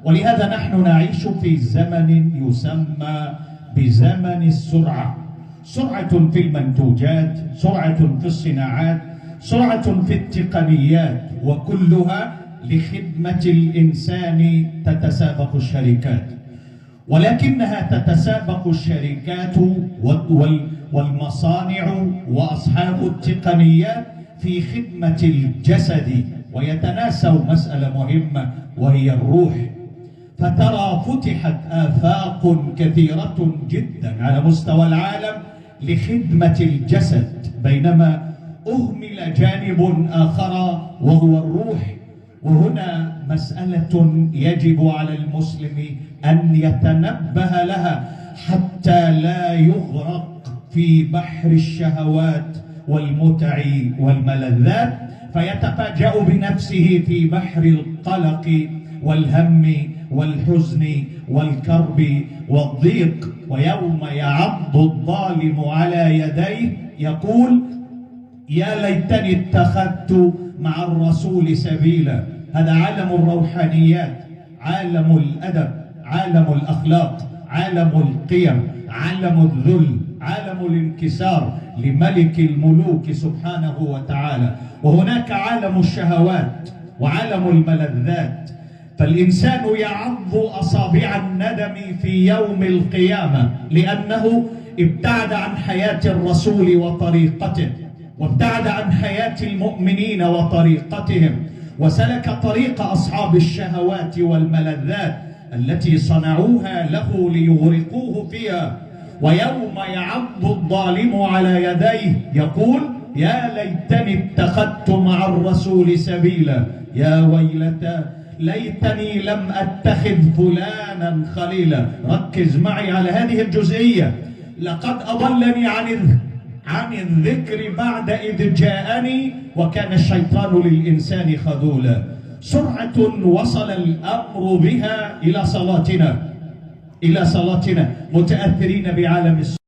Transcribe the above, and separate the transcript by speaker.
Speaker 1: ولهذا نحن نعيش في زمن يسمى بزمن السرعة. سرعة في المنتوجات، سرعة في الصناعات، سرعة في التقنيات، وكلها لخدمة الإنسان تتسابق الشركات. ولكنها تتسابق الشركات والمصانع وأصحاب التقنيات في خدمة الجسد، ويتناسوا مسألة مهمة وهي الروح. فترى فتحت آفاق كثيرة جدا على مستوى العالم لخدمة الجسد، بينما أهمل جانب آخر وهو الروح. وهنا مسألة يجب على المسلم أن يتنبه لها حتى لا يغرق في بحر الشهوات والمتع والملذات، فيتفاجأ بنفسه في بحر القلق والهم والحزن والكرب والضيق. ويوم يعض الظالم على يديه يقول: يا ليتني اتخذت مع الرسول سبيلا. هذا عالم الروحانيات، عالم الأدب، عالم الأخلاق، عالم القيم، عالم الذل، عالم الانكسار لملك الملوك سبحانه وتعالى. وهناك عالم الشهوات وعالم الملذات. فالإنسان يعض أصابع الندم في يوم القيامة لأنه ابتعد عن حياة الرسول وطريقته، وابتعد عن حياة المؤمنين وطريقتهم، وسلك طريق أصحاب الشهوات والملذات التي صنعوها له ليغرقوه فيها. ويوم يعض الظالم على يديه يقول: يا ليتني اتخذت مع الرسول سبيلا، يا ويلتى ليتني لم أتخذ فلانا خليلا. ركز معي على هذه الجزئية: لقد أضلني عن الذكر بعد إذ جاءني وكان الشيطان للإنسان خذولا. سرعة وصل الأمر بها إلى صلاتنا متأثرين بعالم السرعة.